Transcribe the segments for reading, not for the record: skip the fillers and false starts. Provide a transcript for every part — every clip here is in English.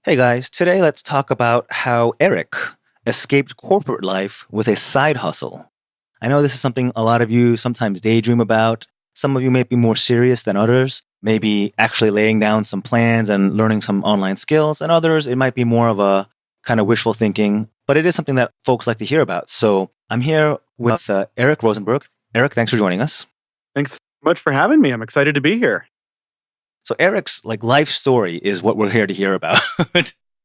Hey guys, today let's talk about how Eric escaped corporate life with a side hustle. I know this is something a lot of you sometimes daydream about. Some of you may be more serious than others, maybe actually laying down some plans and learning some online skills, and others, it might be more of a kind of wishful thinking, but it is something that folks like to hear about. So I'm here with Eric Rosenberg. Eric, thanks for joining us. Thanks so much for having me. I'm excited to be here. So Eric's life story is what we're here to hear about.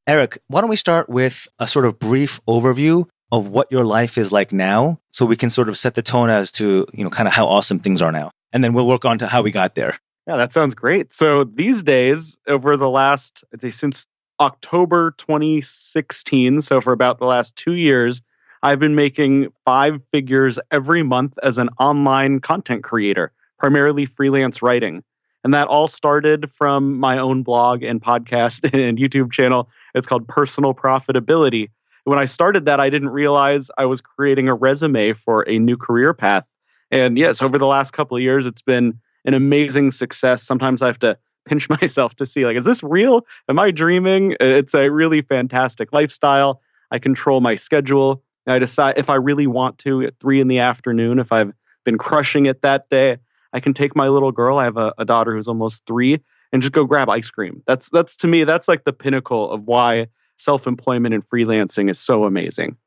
Eric, why don't we start with a sort of brief overview of what your life is like now so we can sort of set the tone as to, kind of how awesome things are now. And then we'll work on to how we got there. Yeah, that sounds great. So these days, over the last, I'd say since October 2016, so for about the last 2 years, I've been making 5 figures every month as an online content creator, primarily freelance writing. And that all started from my own blog and podcast and YouTube channel. It's called Personal Profitability. When I started that, I didn't realize I was creating a resume for a new career path. And yes, over the last couple of years, it's been an amazing success. Sometimes I have to pinch myself to see, is this real? Am I dreaming? It's a really fantastic lifestyle. I control my schedule. I decide if I really want to at 3 p.m, if I've been crushing it that day, I can take my little girl. I have a daughter who's almost 3 and just go grab ice cream. That's to me, that's like the pinnacle of why self-employment and freelancing is so amazing.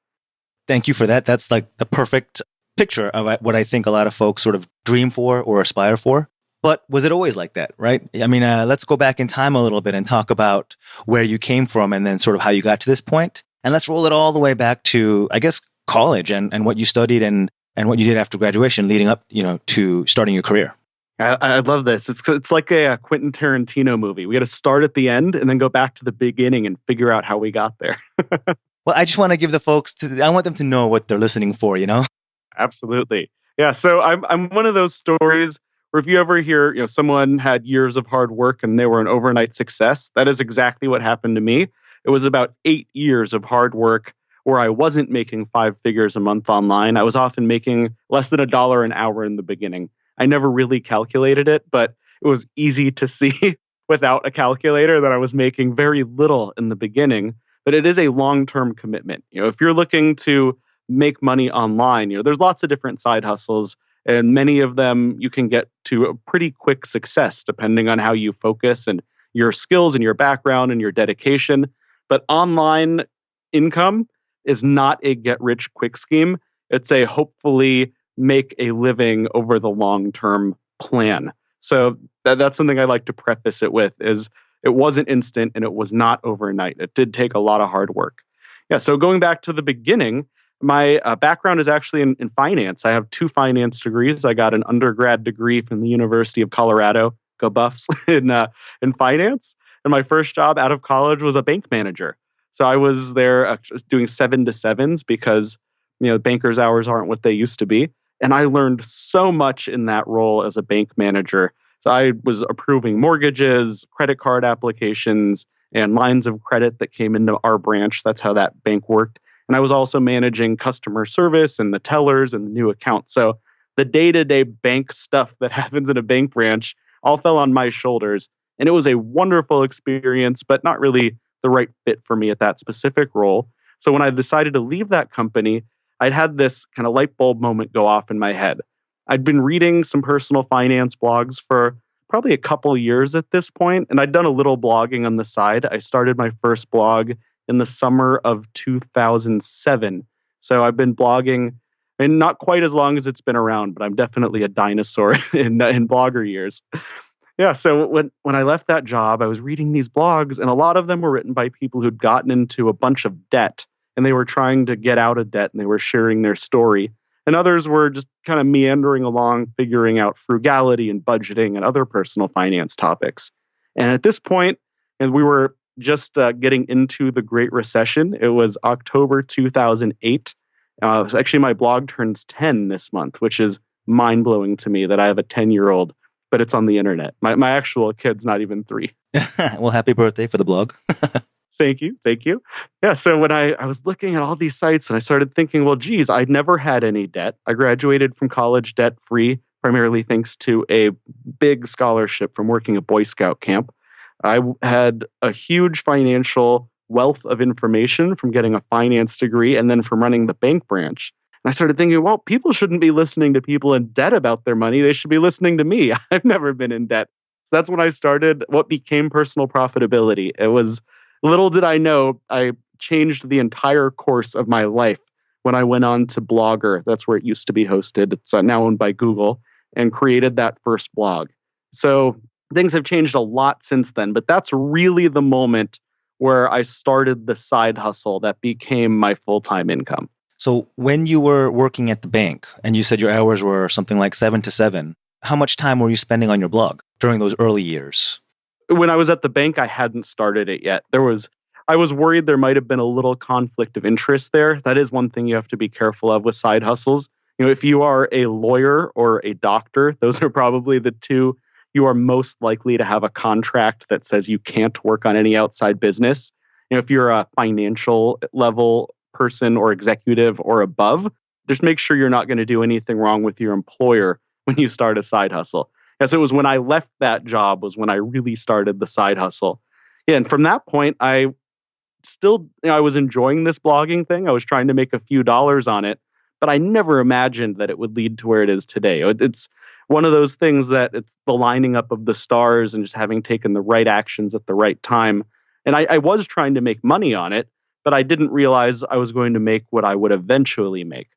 Thank you for that. That's like the perfect picture of what I think a lot of folks sort of dream for or aspire for. But was it always like that, right? I mean, let's go back in time a little bit and talk about where you came from and then sort of how you got to this point. And let's roll it all the way back to, I guess, college and what you studied and what you did after graduation leading up, to starting your career. I love this. It's like a Quentin Tarantino movie. We got to start at the end and then go back to the beginning and figure out how we got there. Well, I just want to give the folks I want them to know what they're listening for, Absolutely. Yeah. So I'm one of those stories where if you ever hear, someone had years of hard work and they were an overnight success, that is exactly what happened to me. It was about 8 years of hard work where I wasn't making 5 figures a month online. I was often making less than $1 an hour in the beginning. I never really calculated it, but it was easy to see without a calculator that I was making very little in the beginning. But it is a long-term commitment. If you're looking to make money online, there's lots of different side hustles, and many of them you can get to a pretty quick success depending on how you focus and your skills and your background and your dedication. But online income is not a get-rich-quick scheme. It's a hopefully make a living over the long-term plan. So that's something I like to preface it with is it wasn't instant and it was not overnight. It did take a lot of hard work. Yeah, so going back to the beginning, my background is actually in finance. I have 2 finance degrees. I got an undergrad degree from the University of Colorado, go Buffs, in finance. And my first job out of college was a bank manager. So I was there doing 7 to 7s because, bankers' hours aren't what they used to be. And I learned so much in that role as a bank manager. So I was approving mortgages, credit card applications, and lines of credit that came into our branch. That's how that bank worked. And I was also managing customer service and the tellers and the new accounts. So the day-to-day bank stuff that happens in a bank branch all fell on my shoulders. And it was a wonderful experience, but not really the right fit for me at that specific role. So when I decided to leave that company, I'd had this kind of light bulb moment go off in my head. I'd been reading some personal finance blogs for probably a couple years at this point, and I'd done a little blogging on the side. I started my first blog in the summer of 2007. So I've been blogging, and not quite as long as it's been around, but I'm definitely a dinosaur in blogger years. Yeah, so when I left that job, I was reading these blogs, and a lot of them were written by people who'd gotten into a bunch of debt, and they were trying to get out of debt, and they were sharing their story. And others were just kind of meandering along, figuring out frugality and budgeting and other personal finance topics. And at this point, and we were just getting into the Great Recession. It was October 2008. Actually, my blog turns 10 this month, which is mind-blowing to me that I have a 10-year-old, but it's on the internet. My actual kid's not even 3. Well, happy birthday for the blog. Thank you. Thank you. Yeah. So when I was looking at all these sites and I started thinking, well, geez, I'd never had any debt. I graduated from college debt free, primarily thanks to a big scholarship from working at Boy Scout camp. had a huge financial wealth of information from getting a finance degree and then from running the bank branch. And I started thinking, well, people shouldn't be listening to people in debt about their money. They should be listening to me. I've never been in debt. So that's when I started what became personal profitability. It was little did I know, I changed the entire course of my life when I went on to Blogger. That's where it used to be hosted. It's now owned by Google, and created that first blog. So things have changed a lot since then, but that's really the moment where I started the side hustle that became my full-time income. So when you were working at the bank and you said your hours were something like 7 to 7, how much time were you spending on your blog during those early years? When I was at the bank, I hadn't started it yet. I was worried there might have been a little conflict of interest there. That is one thing you have to be careful of with side hustles. If you are a lawyer or a doctor, those are probably the two you are most likely to have a contract that says you can't work on any outside business. If you're a financial level person or executive or above, just make sure you're not going to do anything wrong with your employer when you start a side hustle. As it was when I left that job was when I really started the side hustle. Yeah, and from that point, I was enjoying this blogging thing. I was trying to make a few dollars on it, but I never imagined that it would lead to where it is today. It's one of those things that it's the lining up of the stars and just having taken the right actions at the right time. And I was trying to make money on it, but I didn't realize I was going to make what I would eventually make.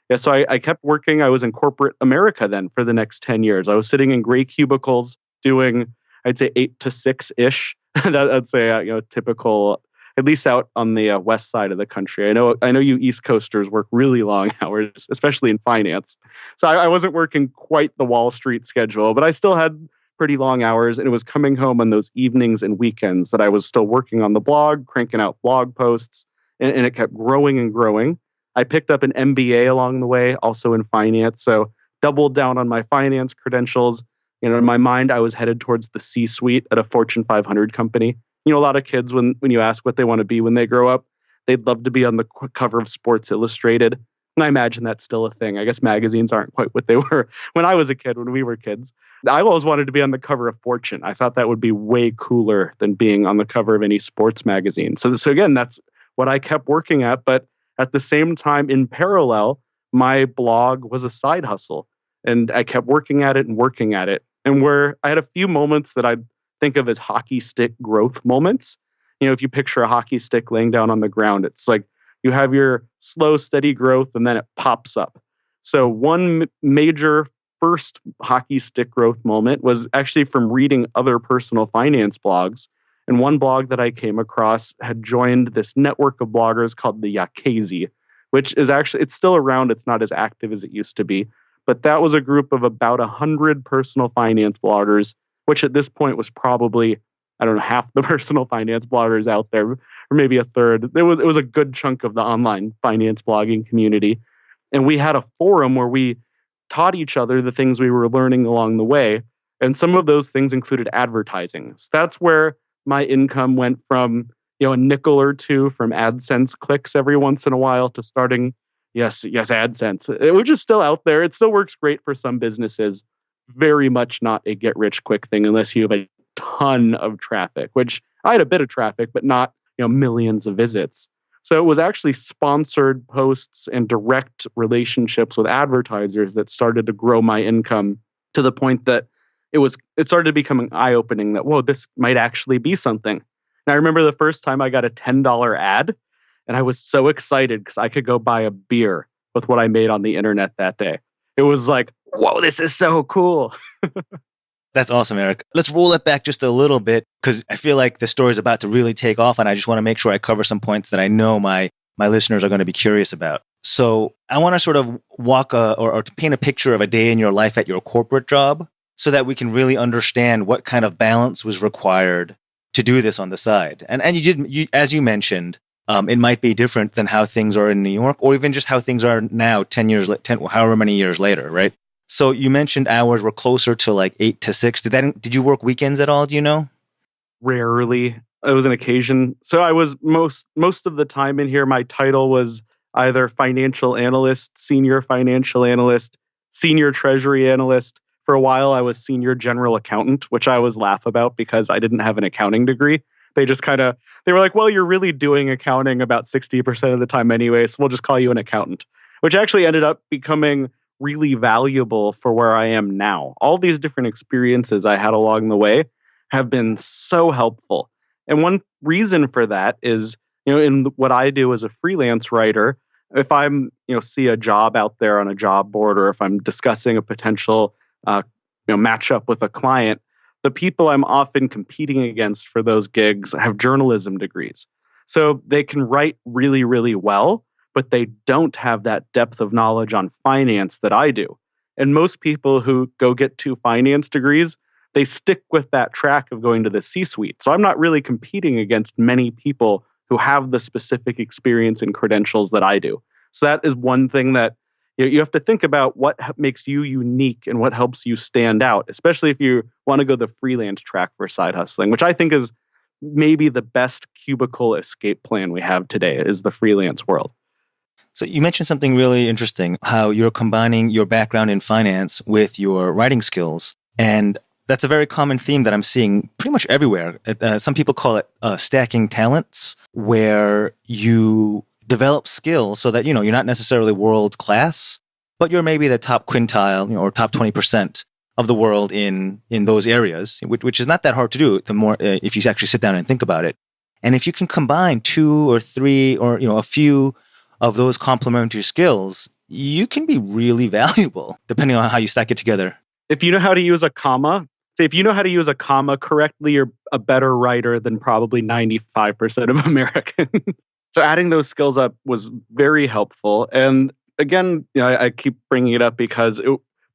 Yeah, so I kept working. I was in corporate America then for the next 10 years. I was sitting in gray cubicles doing, I'd say 8 to 6-ish. I'd say typical, at least out on the west side of the country. I know you East Coasters work really long hours, especially in finance. So I wasn't working quite the Wall Street schedule, but I still had pretty long hours. And it was coming home on those evenings and weekends that I was still working on the blog, cranking out blog posts, and it kept growing and growing. I picked up an MBA along the way, also in finance. So doubled down on my finance credentials. In my mind, I was headed towards the C-suite at a Fortune 500 company. A lot of kids, when you ask what they want to be when they grow up, they'd love to be on the cover of Sports Illustrated. And I imagine that's still a thing. I guess magazines aren't quite what they were when I was a kid, when we were kids. I always wanted to be on the cover of Fortune. I thought that would be way cooler than being on the cover of any sports magazine. So again, that's what I kept working at. But at the same time, in parallel, my blog was a side hustle. And I kept working at it and working at it. And where I had a few moments that I'd think of as hockey stick growth moments. If you picture a hockey stick laying down on the ground, it's like you have your slow, steady growth and then it pops up. So one major first hockey stick growth moment was actually from reading other personal finance blogs. And one blog that I came across had joined this network of bloggers called the Yakezzi, which is actually, it's still around. It's not as active as it used to be. But that was a group of about 100 personal finance bloggers, which at this point was probably, I don't know, half the personal finance bloggers out there, or maybe a third. It was a good chunk of the online finance blogging community. And we had a forum where we taught each other the things we were learning along the way. And some of those things included advertising. So that's where my income went from, a nickel or two from AdSense clicks every once in a while to starting, yes, AdSense, which is still out there. It still works great for some businesses. Very much not a get rich quick thing unless you have a ton of traffic, which I had a bit of traffic, but not, millions of visits. So it was actually sponsored posts and direct relationships with advertisers that started to grow my income to the point that it started to become eye-opening that, whoa, this might actually be something. And I remember the first time I got a $10 ad, and I was so excited because I could go buy a beer with what I made on the internet that day. It was like, whoa, this is so cool. That's awesome, Eric. Let's roll it back just a little bit because I feel like the story is about to really take off, and I just want to make sure I cover some points that I know my listeners are going to be curious about. So I want to sort of walk or to paint a picture of a day in your life at your corporate job so that we can really understand what kind of balance was required to do this on the side. And as you mentioned, it might be different than how things are in New York, or even just how things are now, however many years later, right? So you mentioned hours were closer to like 8 to 6. Did you work weekends at all? Do you know? Rarely. It was an occasion. So I was most of the time in here, my title was either financial analyst, senior financial analyst, senior treasury analyst, For a while, I was senior general accountant, which I always laugh about because I didn't have an accounting degree. They just they were like, well, you're really doing accounting about 60% of the time anyway, so we'll just call you an accountant, which actually ended up becoming really valuable for where I am now. All these different experiences I had along the way have been so helpful. And one reason for that is, in what I do as a freelance writer, if I'm, see a job out there on a job board, or if I'm discussing a potential, matchup with a client, the people I'm often competing against for those gigs have journalism degrees. So they can write really, really well, but they don't have that depth of knowledge on finance that I do. And most people who go get 2 finance degrees, they stick with that track of going to the C-suite. So I'm not really competing against many people who have the specific experience and credentials that I do. So that is one thing that you have to think about: what makes you unique and what helps you stand out, especially if you want to go the freelance track for side hustling, which I think is maybe the best cubicle escape plan we have today, is the freelance world. So you mentioned something really interesting, how you're combining your background in finance with your writing skills. And that's a very common theme that I'm seeing pretty much everywhere. Some people call it stacking talents, where you develop skills so that, you're not necessarily world class, but you're maybe the top quintile, or top 20% of the world in those areas, which is not that hard to do, the more if you actually sit down and think about it. And if you can combine 2 or 3 or, a few of those complementary skills, you can be really valuable depending on how you stack it together. If you know how to use a comma, correctly, you're a better writer than probably 95% of Americans. So adding those skills up was very helpful. And again, I keep bringing it up because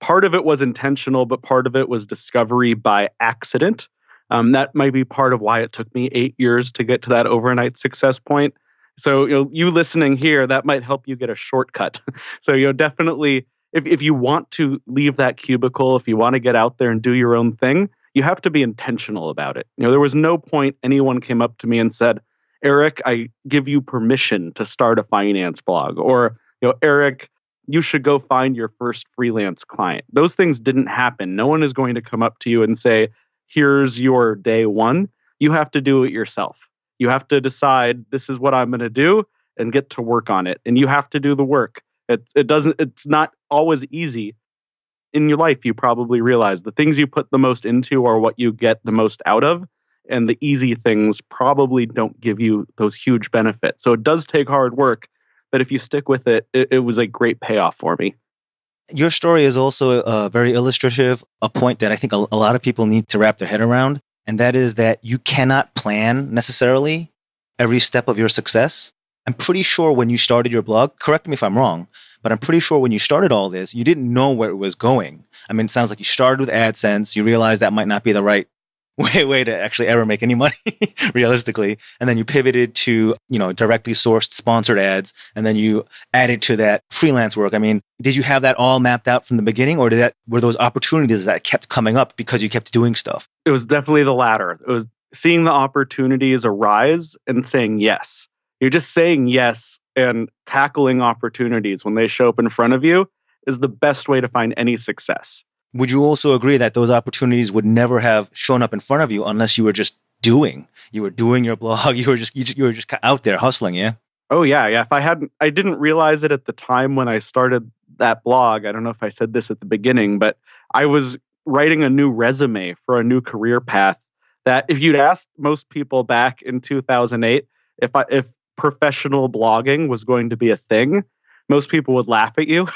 part of it was intentional, but part of it was discovery by accident. That might be part of why it took me 8 years to get to that overnight success point. So, you listening here, that might help you get a shortcut. So, definitely, if you want to leave that cubicle, if you want to get out there and do your own thing, you have to be intentional about it. There was no point anyone came up to me and said, Eric, I give you permission to start a finance blog, or, Eric, you should go find your first freelance client. Those things didn't happen. No one is going to come up to you and say, here's your day one. You have to do it yourself. You have to decide, this is what I'm going to do, and get to work on it. And you have to do the work. It's not always easy. In your life, you probably realize the things you put the most into are what you get the most out of. And the easy things probably don't give you those huge benefits. So it does take hard work, but if you stick with it, it was a great payoff for me. Your story is also very illustrative, a point that I think a lot of people need to wrap their head around. And that is that you cannot plan necessarily every step of your success. I'm pretty sure when you started your blog, correct me if I'm wrong, but I'm pretty sure when you started all this, you didn't know where it was going. I mean, it sounds like you started with AdSense. You realized that might not be the right way to actually ever make any money realistically. And then you pivoted to, directly sourced sponsored ads. And then you added to that freelance work. I mean, did you have that all mapped out from the beginning, or were those opportunities that kept coming up because you kept doing stuff? It was definitely the latter. It was seeing the opportunities arise and saying yes. You're just saying yes, and tackling opportunities when they show up in front of you is the best way to find any success. Would you also agree that those opportunities would never have shown up in front of you unless you were just doing? You were doing your blog. You were just out there hustling. Yeah. Oh yeah. If I didn't realize it at the time when I started that blog. I don't know if I said this at the beginning, but I was writing a new resume for a new career path. That if you'd asked most people back in 2008 if professional blogging was going to be a thing, most people would laugh at you.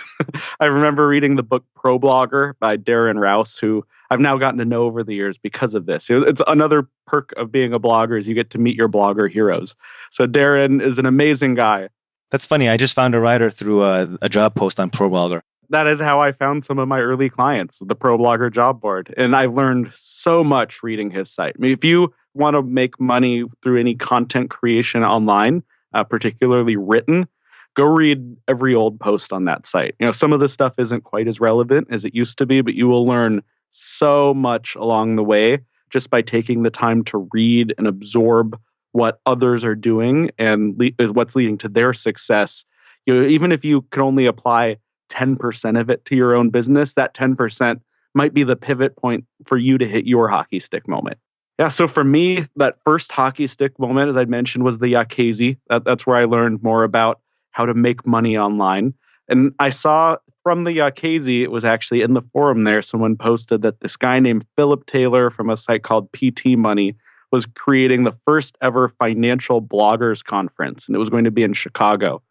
I remember reading the book Pro Blogger by Darren Rouse, who I've now gotten to know over the years because of this. It's another perk of being a blogger is you get to meet your blogger heroes. So Darren is an amazing guy. That's funny. I just found a writer through a job post on Pro Blogger. That is how I found some of my early clients, the Pro Blogger job board. And I learned so much reading his site. I mean, if you want to make money through any content creation online, particularly written, go read every old post on that site. Some of the stuff isn't quite as relevant as it used to be, but you will learn so much along the way just by taking the time to read and absorb what others are doing and is what's leading to their success. Even if you can only apply 10% of it to your own business, that 10% might be the pivot point for you to hit your hockey stick moment. Yeah, so for me, that first hockey stick moment, as I mentioned, was the Yakezi. That's where I learned more about how to make money online. And I saw from the Yakezi, it was actually in the forum there, someone posted that this guy named Philip Taylor from a site called PT Money was creating the first ever financial bloggers conference, and it was going to be in Chicago.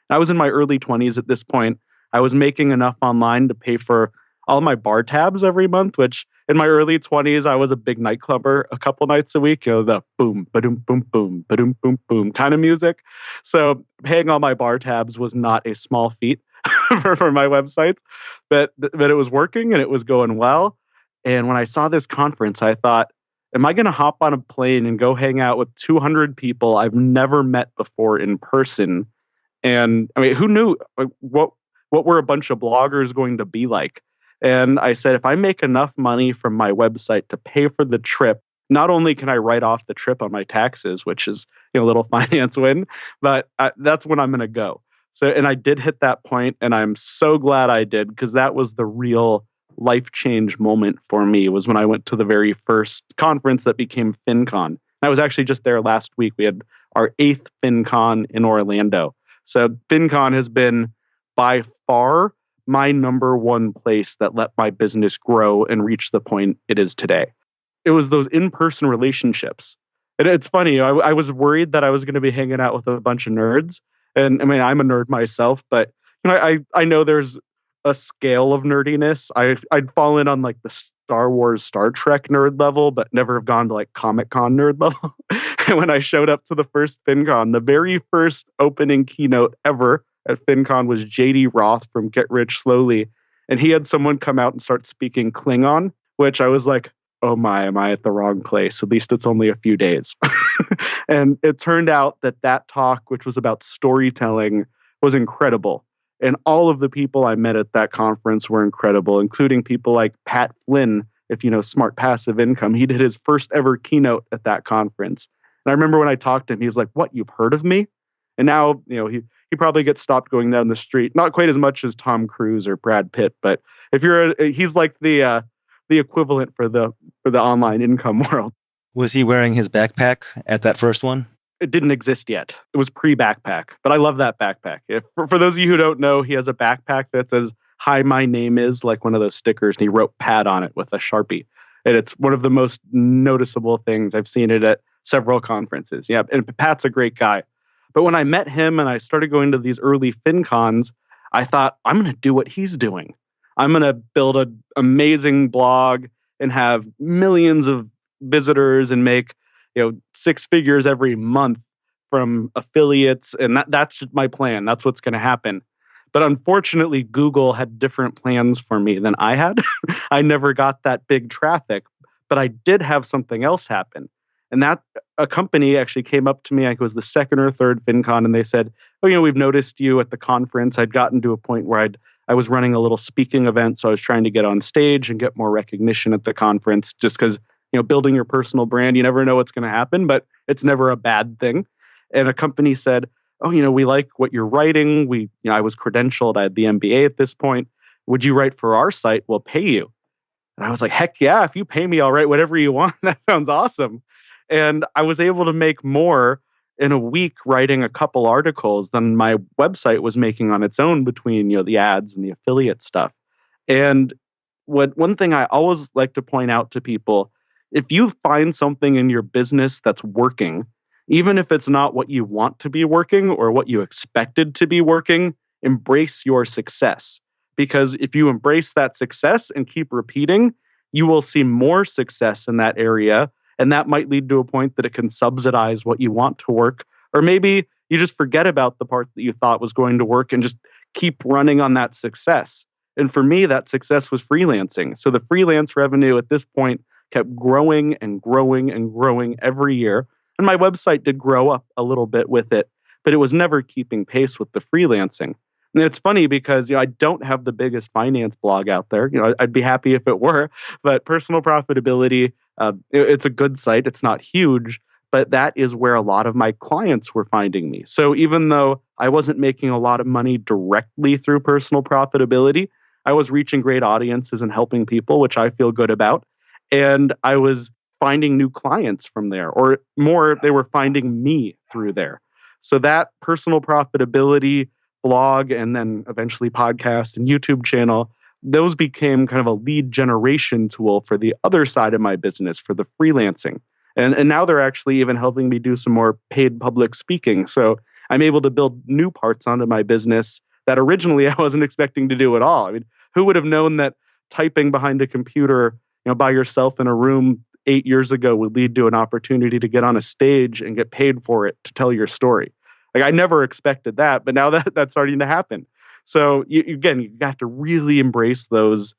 I was in my early 20s at this point. I was making enough online to pay for all my bar tabs every month, which in my early 20s, I was a big nightclubber a couple nights a week, the boom, ba-doom, boom, boom, ba-doom, boom, boom kind of music. So paying all my bar tabs was not a small feat for my websites, but it was working and it was going well. And when I saw this conference, I thought, am I going to hop on a plane and go hang out with 200 people I've never met before in person? And I mean, who knew what were a bunch of bloggers going to be like? And I said, if I make enough money from my website to pay for the trip, not only can I write off the trip on my taxes, which is a little finance win, but that's when I'm going to go. So, and I did hit that point, and I'm so glad I did, because that was the real life change moment for me. Was when I went to the very first conference that became FinCon. I was actually just there last week. We had our 8th FinCon in Orlando. So FinCon has been by far my number one place that let my business grow and reach the point it is today. It was those in-person relationships. And it's funny, I was worried that I was going to be hanging out with a bunch of nerds. And I mean, I'm a nerd myself, but I know there's a scale of nerdiness. I'd fallen on like the Star Wars, Star Trek nerd level, but never have gone to like Comic-Con nerd level. And when I showed up to the first FinCon, the very first opening keynote ever at FinCon was JD Roth from Get Rich Slowly. And he had someone come out and start speaking Klingon, which I was like, oh my, am I at the wrong place? At least it's only a few days. And it turned out that talk, which was about storytelling, was incredible. And all of the people I met at that conference were incredible, including people like Pat Flynn, if you know Smart Passive Income. He did his first ever keynote at that conference. And I remember when I talked to him, he's like, what, you've heard of me? And now, he probably gets stopped going down the street. Not quite as much as Tom Cruise or Brad Pitt, but he's like the equivalent for the online income world. Was he wearing his backpack at that first one? It didn't exist yet. It was pre-backpack, but I love that backpack. For those of you who don't know, he has a backpack that says, "Hi, my name is," like one of those stickers, and he wrote "Pat" on it with a Sharpie. And it's one of the most noticeable things. I've seen it at several conferences. Yeah, and Pat's a great guy. But when I met him and I started going to these early FinCons, I thought, I'm going to do what he's doing. I'm going to build an amazing blog and have millions of visitors and make 6 figures every month from affiliates. And that's my plan. That's what's going to happen. But unfortunately, Google had different plans for me than I had. I never got that big traffic, but I did have something else happen. And that a company actually came up to me, I think it was the second or third FinCon, and they said, oh, we've noticed you at the conference. I'd gotten to a point where I was running a little speaking event, so I was trying to get on stage and get more recognition at the conference, just because, building your personal brand, you never know what's going to happen, but it's never a bad thing. And a company said, oh, we like what you're writing. I was credentialed. I had the MBA at this point. Would you write for our site? We'll pay you. And I was like, heck yeah, if you pay me, I'll write whatever you want. That sounds awesome. And I was able to make more in a week writing a couple articles than my website was making on its own between, the ads and the affiliate stuff. And one thing I always like to point out to people, if you find something in your business that's working, even if it's not what you want to be working or what you expected to be working, embrace your success. Because if you embrace that success and keep repeating, you will see more success in that area. And that might lead to a point that it can subsidize what you want to work. Or maybe you just forget about the part that you thought was going to work and just keep running on that success. And for me, that success was freelancing. So the freelance revenue at this point kept growing and growing and growing every year. And my website did grow up a little bit with it, but it was never keeping pace with the freelancing. And it's funny because I don't have the biggest finance blog out there. I'd be happy if it were, but Personal Profitability, it's a good site. It's not huge, but that is where a lot of my clients were finding me. So even though I wasn't making a lot of money directly through Personal Profitability, I was reaching great audiences and helping people, which I feel good about. And I was finding new clients from there, or more, they were finding me through there. So that personal profitability blog and then eventually podcast and YouTube channel, those became kind of a lead generation tool for the other side of my business, for the freelancing. And now they're actually even helping me do some more paid public speaking. So I'm able to build new parts onto my business that originally I wasn't expecting to do at all. I mean, who would have known that typing behind a computer, by yourself in a room 8 years ago would lead to an opportunity to get on a stage and get paid for it to tell your story? Like, I never expected that, but now that's starting to happen. So again, you have to really embrace those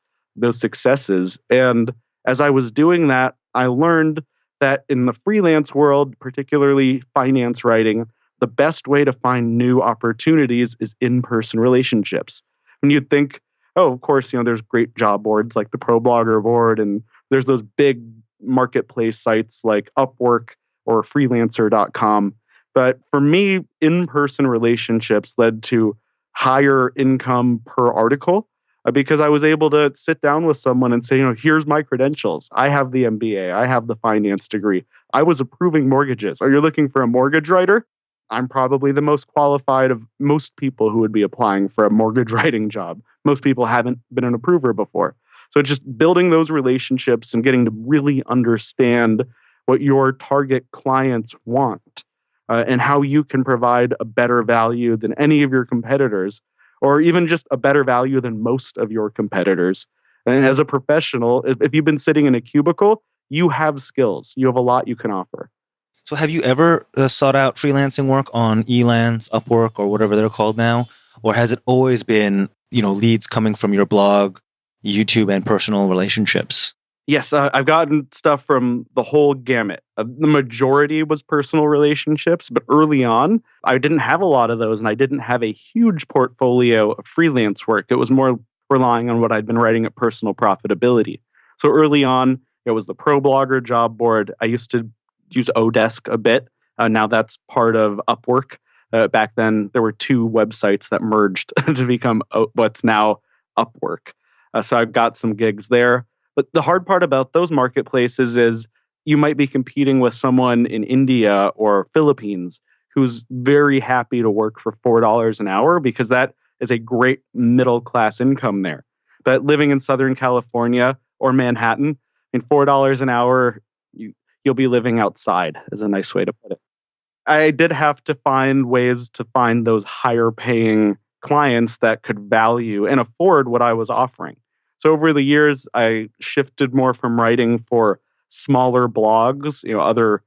successes. And as I was doing that, I learned that in the freelance world, particularly finance writing, the best way to find new opportunities is in-person relationships. When you think, oh, of course, there's great job boards like the Pro Blogger board, and there's those big marketplace sites like Upwork or freelancer.com. But for me, in-person relationships led to higher income per article because I was able to sit down with someone and say, here's my credentials. I have the MBA. I have the finance degree. I was approving mortgages. Are you looking for a mortgage writer? I'm probably the most qualified of most people who would be applying for a mortgage writing job. Most people haven't been an approver before. So just building those relationships and getting to really understand what your target clients want and how you can provide a better value than any of your competitors, or even just a better value than most of your competitors. And as a professional, if you've been sitting in a cubicle, you have skills. You have a lot you can offer. So have you ever sought out freelancing work on Elance, Upwork, or whatever they're called now? Or has it always been, leads coming from your blog, YouTube, and personal relationships? Yes, I've gotten stuff from the whole gamut. The majority was personal relationships, but early on, I didn't have a lot of those, and I didn't have a huge portfolio of freelance work. It was more relying on what I'd been writing at Personal Profitability. So early on, it was the Pro Blogger job board. I used to use Odesk a bit. Now that's part of Upwork. Back then, there were two websites that merged to become what's now Upwork. So I've got some gigs there. But the hard part about those marketplaces is you might be competing with someone in India or Philippines who's very happy to work for $4 an hour because that is a great middle class income there. But living in Southern California or Manhattan, $4 an hour, you'll be living outside, is a nice way to put it. I did have to find ways to find those higher paying clients that could value and afford what I was offering. So over the years, I shifted more from writing for smaller blogs, other,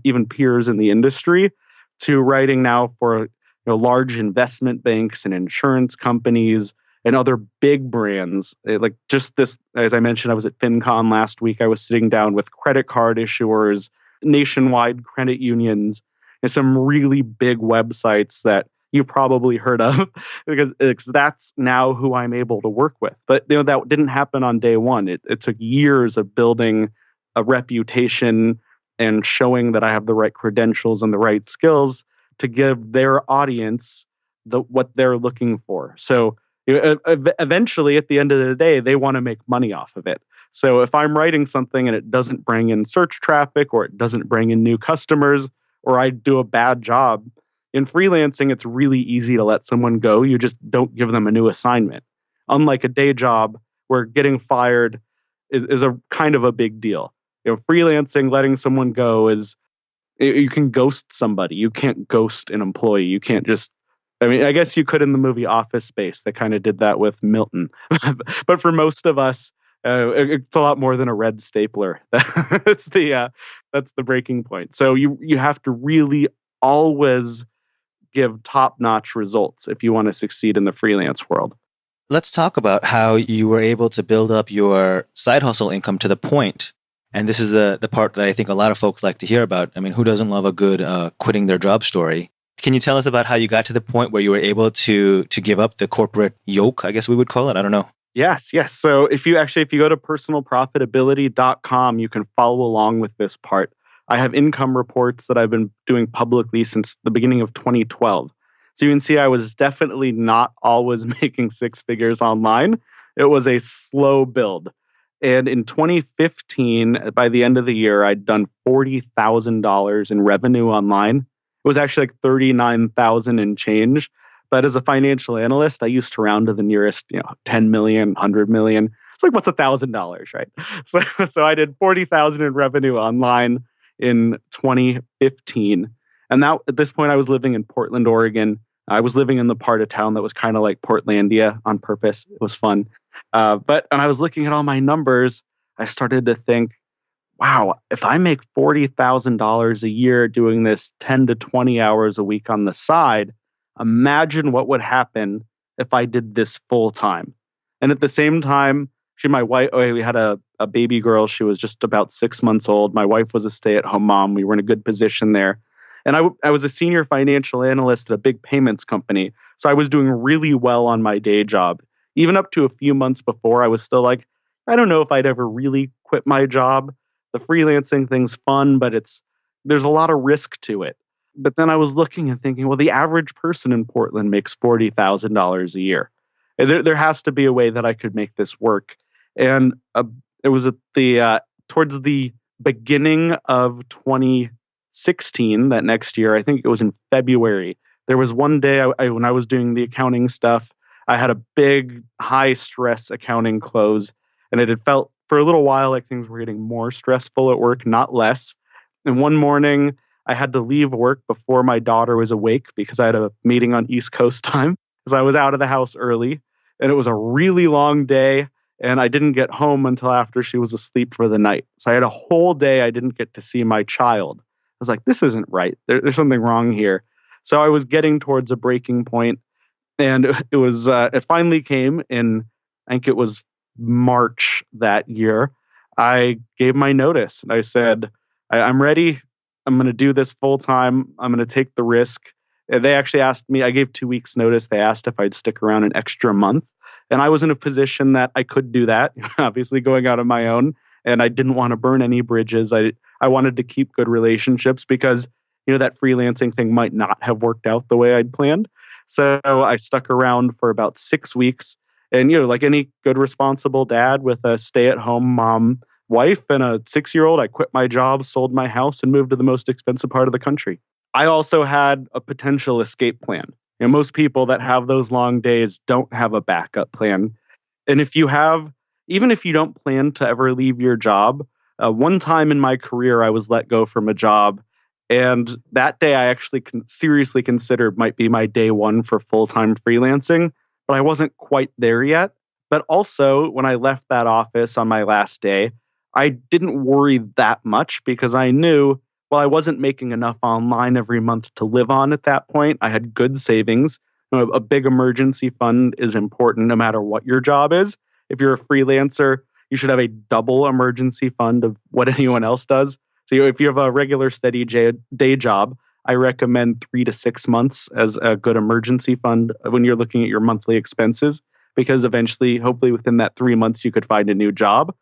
even peers in the industry, to writing now for large investment banks and insurance companies and other big brands. Like just this, as I mentioned, I was at FinCon last week. I was sitting down with credit card issuers, nationwide credit unions, and some really big websites that you probably heard of because that's now who I'm able to work with. But that didn't happen on day one. It took years of building a reputation and showing that I have the right credentials and the right skills to give their audience what they're looking for. So eventually, at the end of the day, they want to make money off of it. So if I'm writing something and it doesn't bring in search traffic or it doesn't bring in new customers or I do a bad job, in freelancing, it's really easy to let someone go. You just don't give them a new assignment. Unlike a day job where getting fired is a kind of a big deal. Freelancing, letting someone go is, you can ghost somebody. You can't ghost an employee. You can't just, I guess you could in the movie Office Space. They kind of did that with Milton. But for most of us, it's a lot more than a red stapler. That's the breaking point. So you have to really always give top-notch results if you want to succeed in the freelance world. Let's talk about how you were able to build up your side hustle income to the point. And this is the part that I think a lot of folks like to hear about. Who doesn't love a good quitting their job story? Can you tell us about how you got to the point where you were able to give up the corporate yoke, I guess we would call it? I don't know. Yes. So if you go to personalprofitability.com, you can follow along with this part. I have income reports that I've been doing publicly since the beginning of 2012. So you can see I was definitely not always making six figures online. It was a slow build. And in 2015, by the end of the year, I'd done $40,000 in revenue online. It was actually like 39,000 and change. But as a financial analyst, I used to round to the nearest, 10 million, 100 million. It's like, what's $1,000, right? So I did 40,000 in revenue online in 2015. And that at this point, I was living in Portland, Oregon. I was living in the part of town that was kind of like Portlandia on purpose. It was fun. But when I was looking at all my numbers, I started to think, wow, if I make $40,000 a year doing this 10 to 20 hours a week on the side, imagine what would happen if I did this full time. And at the same time, my wife, we had a baby girl. She was just about 6 months old. My wife was a stay-at-home mom. We were in a good position there. And I was a senior financial analyst at a big payments company. So I was doing really well on my day job. Even up to a few months before, I was still like, I don't know if I'd ever really quit my job. The freelancing thing's fun, but there's a lot of risk to it. But then I was looking and thinking, well, the average person in Portland makes $40,000 a year. And there has to be a way that I could make this work. And it was at towards the beginning of 2016, that next year, I think it was in February. There was one day when I was doing the accounting stuff, I had a big, high stress accounting close, and it had felt for a little while like things were getting more stressful at work, not less. And one morning, I had to leave work before my daughter was awake because I had a meeting on East Coast time, because I was out of the house early, and it was a really long day, and I didn't get home until after she was asleep for the night. So I had a whole day I didn't get to see my child. I was like, this isn't right. There's something wrong here. So I was getting towards a breaking point. And it finally came in, I think it was March that year. I gave my notice and I said, I'm ready. I'm going to do this full time. I'm going to take the risk. And they actually asked me, I gave 2 weeks notice. They asked if I'd stick around an extra month. And I was in a position that I could do that, obviously going out on my own. And I didn't want to burn any bridges. I wanted to keep good relationships because, that freelancing thing might not have worked out the way I'd planned. So I stuck around for about 6 weeks. And, like any good responsible dad with a stay-at-home mom wife and a 6-year-old, I quit my job, sold my house, and moved to the most expensive part of the country. I also had a potential escape plan. Most people that have those long days don't have a backup plan. And even if you don't plan to ever leave your job, one time in my career, I was let go from a job. And that day I actually seriously considered might be my day one for full-time freelancing, but I wasn't quite there yet. But also when I left that office on my last day, I didn't worry that much because I knew, well, I wasn't making enough online every month to live on at that point. I had good savings. A big emergency fund is important no matter what your job is. If you're a freelancer, you should have a double emergency fund of what anyone else does. So if you have a regular steady day job, I recommend 3 to 6 months as a good emergency fund when you're looking at your monthly expenses, because eventually, hopefully within that 3 months, you could find a new job.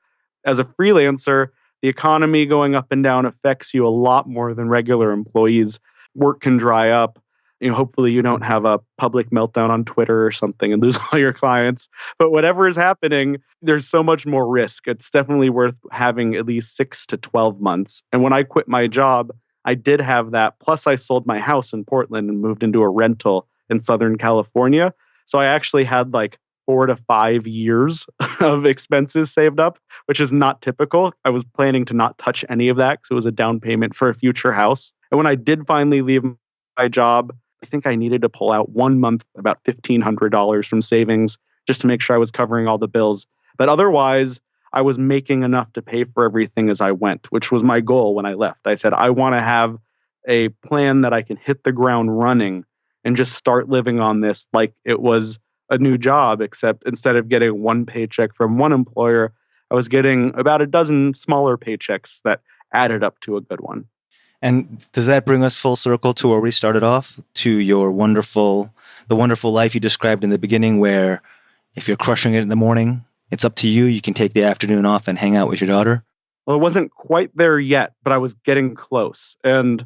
As a freelancer, the economy going up and down affects you a lot more than regular employees. Work can dry up. Hopefully you don't have a public meltdown on Twitter or something and lose all your clients. But whatever is happening, there's so much more risk. It's definitely worth having at least 6 to 12 months. And when I quit my job, I did have that. Plus, I sold my house in Portland and moved into a rental in Southern California. So I actually had like 4 to 5 years of expenses saved up, which is not typical. I was planning to not touch any of that because it was a down payment for a future house. And when I did finally leave my job, I think I needed to pull out 1 month about $1,500 from savings just to make sure I was covering all the bills. But otherwise, I was making enough to pay for everything as I went, which was my goal when I left. I said, I want to have a plan that I can hit the ground running and just start living on this like it was a new job, except instead of getting one paycheck from one employer, I was getting about a dozen smaller paychecks that added up to a good one. And does that bring us full circle to where we started off, to the wonderful life you described in the beginning, where if you're crushing it in the morning, it's up to you. You can take the afternoon off and hang out with your daughter? Well, it wasn't quite there yet, but I was getting close. And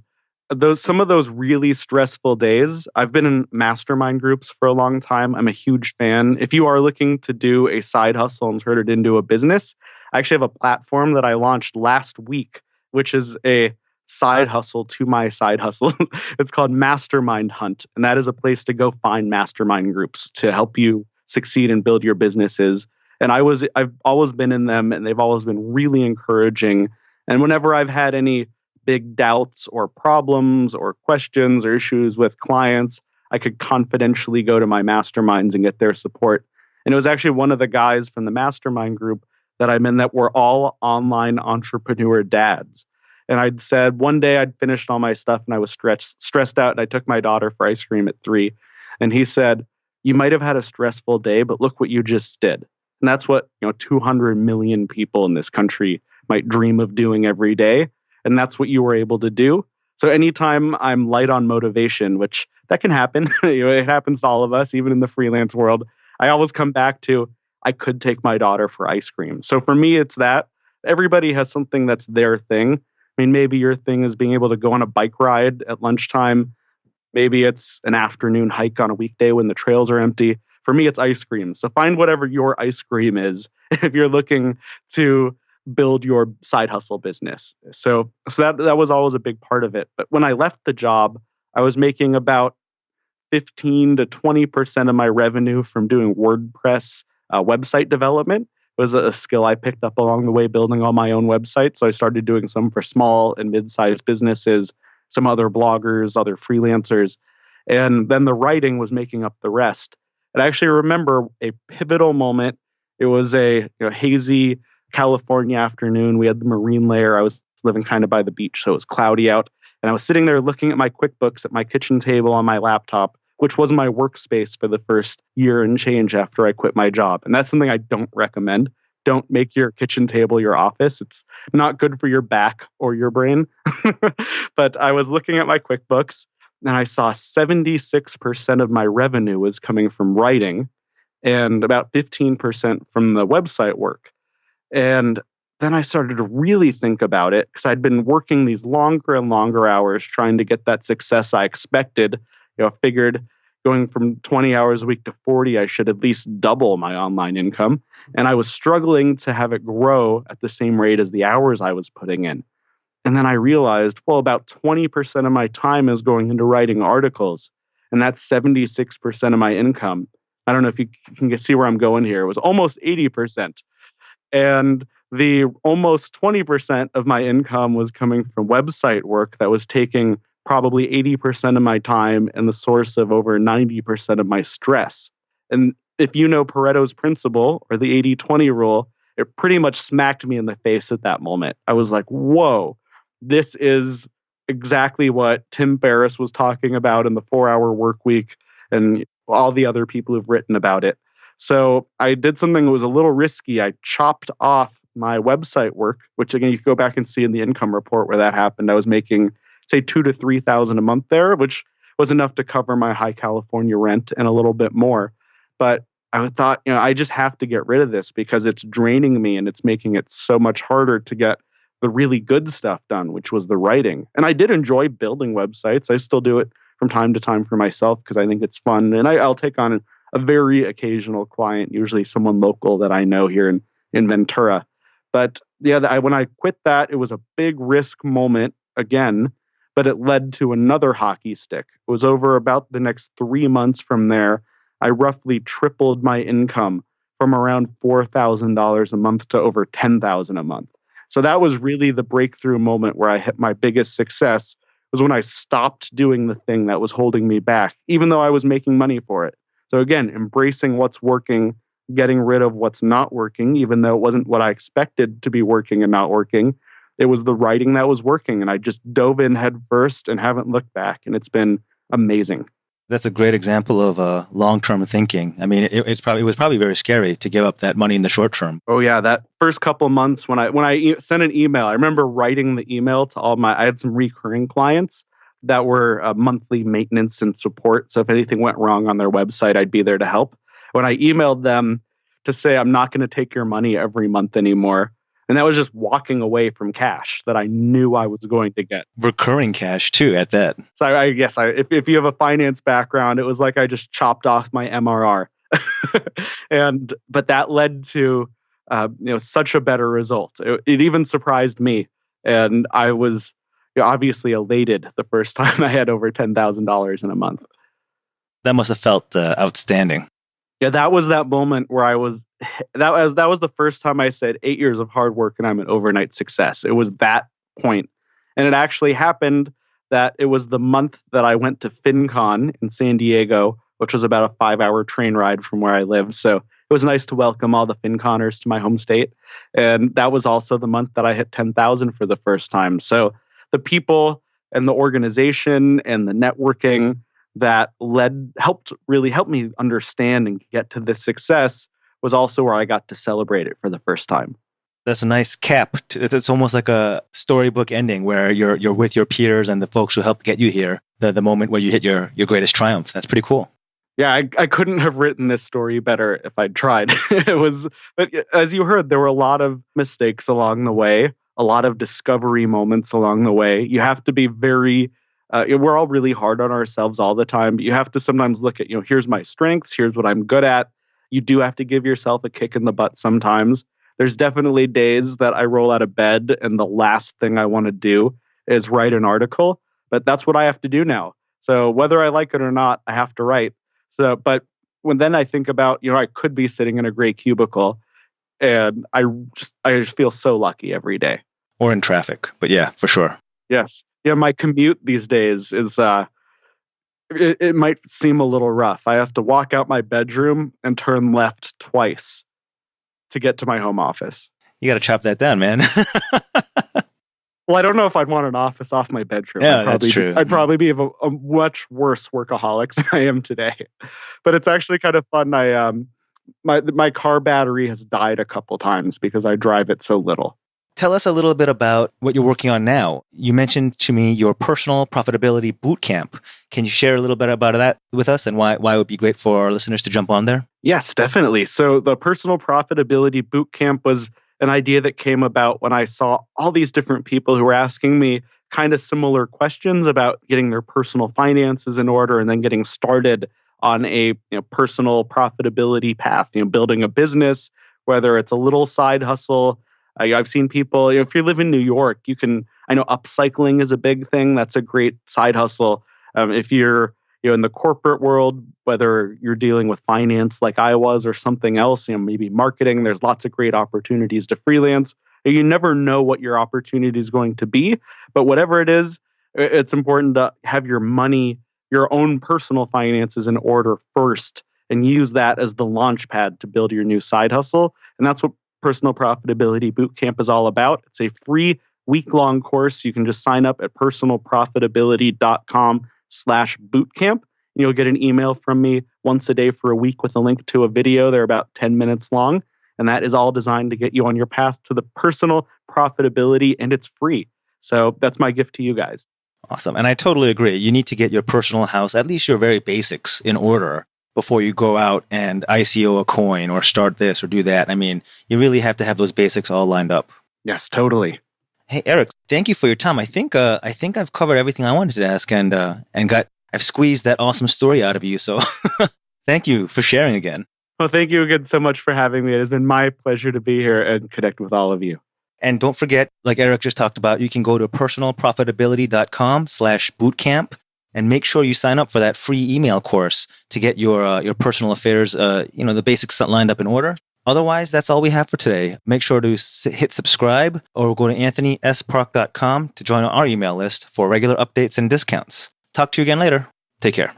those some of those really stressful days. I've been in mastermind groups for a long time. I'm a huge fan. If you are looking to do a side hustle and turn it into a business, I actually have a platform that I launched last week, which is a side hustle to my side hustle. It's called Mastermind Hunt, and that is a place to go find mastermind groups to help you succeed and build your businesses. And I've always been in them, and they've always been really encouraging. And whenever I've had any big doubts or problems or questions or issues with clients, I could confidentially go to my masterminds and get their support. And it was actually one of the guys from the mastermind group that I'm in that were all online entrepreneur dads. And I'd said one day I'd finished all my stuff and I was stressed out, and I took my daughter for ice cream at 3. And he said, "You might have had a stressful day, but look what you just did." And that's what 200 million people in this country might dream of doing every day. And that's what you were able to do. So anytime I'm light on motivation, which that can happen, it happens to all of us, even in the freelance world, I always come back to, I could take my daughter for ice cream. So for me, it's that. Everybody has something that's their thing. I mean, maybe your thing is being able to go on a bike ride at lunchtime. Maybe it's an afternoon hike on a weekday when the trails are empty. For me, it's ice cream. So find whatever your ice cream is if you're looking to build your side hustle business. So that was always a big part of it. But when I left the job, I was making about 15 to 20% of my revenue from doing WordPress website development. It was a skill I picked up along the way building all my own websites. So I started doing some for small and mid-sized businesses, some other bloggers, other freelancers. And then the writing was making up the rest. And I actually remember a pivotal moment. It was a hazy California afternoon. We had the marine layer. I was living kind of by the beach, so it was cloudy out. And I was sitting there looking at my QuickBooks at my kitchen table on my laptop, which was my workspace for the first year and change after I quit my job. And that's something I don't recommend. Don't make your kitchen table your office. It's not good for your back or your brain. But I was looking at my QuickBooks and I saw 76% of my revenue was coming from writing and about 15% from the website work. And then I started to really think about it because I'd been working these longer and longer hours trying to get that success I expected. Figured going from 20 hours a week to 40, I should at least double my online income. And I was struggling to have it grow at the same rate as the hours I was putting in. And then I realized, well, about 20% of my time is going into writing articles. And that's 76% of my income. I don't know if you can see where I'm going here. It was almost 80%. And the almost 20% of my income was coming from website work that was taking probably 80% of my time and the source of over 90% of my stress. And if you know Pareto's principle or the 80-20 rule, it pretty much smacked me in the face at that moment. I was like, whoa, this is exactly what Tim Ferriss was talking about in the 4-Hour Work Week and all the other people who've written about it. So I did something that was a little risky. I chopped off my website work, which again, you can go back and see in the income report where that happened. I was making, say, $2,000 to $3,000 a month there, which was enough to cover my high California rent and a little bit more. But I thought, I just have to get rid of this because it's draining me and it's making it so much harder to get the really good stuff done, which was the writing. And I did enjoy building websites. I still do it from time to time for myself because I think it's fun. And I'll take on a very occasional client, usually someone local that I know here in Ventura. But yeah, when I quit that, it was a big risk moment again, but it led to another hockey stick. It was over about the next 3 months from there. I roughly tripled my income from around $4,000 a month to over $10,000 a month. So that was really the breakthrough moment where I hit my biggest success, was when I stopped doing the thing that was holding me back, even though I was making money for it. So again, embracing what's working, getting rid of what's not working, even though it wasn't what I expected to be working and not working. It was the writing that was working. And I just dove in head first and haven't looked back. And it's been amazing. That's a great example of long-term thinking. I mean, it was probably very scary to give up that money in the short term. Oh yeah, that first couple of months when I sent an email, I remember writing the email to I had some recurring clients that were monthly maintenance and support. So if anything went wrong on their website, I'd be there to help. When I emailed them to say, I'm not going to take your money every month anymore, And that was just walking away from cash that I knew I was going to get. Recurring cash too at that. So I guess if you have a finance background, it was like I just chopped off my MRR. But that led to such a better result. It even surprised me. And I was obviously elated the first time I had over $10,000 in a month. That must have felt outstanding. Yeah, that was that moment where that was the first time I said 8 years of hard work and I'm an overnight success. It was that point. And it actually happened that it was the month that I went to FinCon in San Diego, which was about a 5-hour train ride from where I live. So it was nice to welcome all the FinConners to my home state. And that was also the month that I hit 10,000 for the first time. So the people and the organization and the networking that helped me understand and get to this success was also where I got to celebrate it for the first time. That's a nice cap. It's almost like a storybook ending where you're with your peers and the folks who helped get you here. The moment where you hit your greatest triumph. That's pretty cool. Yeah, I couldn't have written this story better if I'd tried. But as you heard, there were a lot of mistakes along the way, a lot of discovery moments along the way. You have to be we're all really hard on ourselves all the time, but you have to sometimes look at, here's my strengths, here's what I'm good at. You do have to give yourself a kick in the butt sometimes. There's definitely days that I roll out of bed and the last thing I want to do is write an article, but that's what I have to do now. So whether I like it or not, I have to write. But then I think about, I could be sitting in a gray cubicle and I just feel so lucky every day. Or in traffic, but yeah, for sure. Yes. Yeah, my commute these days is, it might seem a little rough. I have to walk out my bedroom and turn left twice to get to my home office. You got to chop that down, man. Well, I don't know if I'd want an office off my bedroom. Yeah, that's true. I'd probably be a much worse workaholic than I am today. But it's actually kind of fun. My car battery has died a couple times because I drive it so little. Tell us a little bit about what you're working on now. You mentioned to me your personal profitability bootcamp. Can you share a little bit about that with us and why it would be great for our listeners to jump on there? Yes, definitely. So the personal profitability bootcamp was an idea that came about when I saw all these different people who were asking me kind of similar questions about getting their personal finances in order and then getting started on a personal profitability path, building a business, whether it's a little side hustle. I've seen people, if you live in New York, I know upcycling is a big thing. That's a great side hustle. If you're in the corporate world, whether you're dealing with finance like I was or something else, maybe marketing, there's lots of great opportunities to freelance. You never know what your opportunity is going to be, but whatever it is, it's important to have your money, your own personal finances in order first and use that as the launch pad to build your new side hustle. And that's what Personal Profitability Bootcamp is all about. It's a free week-long course. You can just sign up at personalprofitability.com/bootcamp. You'll get an email from me once a day for a week with a link to a video. They're about 10 minutes long. And that is all designed to get you on your path to the personal profitability, and it's free. So that's my gift to you guys. Awesome. And I totally agree. You need to get your personal house, at least your very basics, in order before you go out and ICO a coin or start this or do that. I mean, you really have to have those basics all lined up. Yes, totally. Hey, Eric, thank you for your time. I think I've covered everything I wanted to ask and I've squeezed that awesome story out of you. So thank you for sharing again. Well, thank you again so much for having me. It has been my pleasure to be here and connect with all of you. And don't forget, like Eric just talked about, you can go to personalprofitability.com/bootcamp and make sure you sign up for that free email course to get your personal affairs, the basics lined up in order. Otherwise, that's all we have for today. Make sure to hit subscribe or go to anthonyspark.com to join our email list for regular updates and discounts. Talk to you again later. Take care.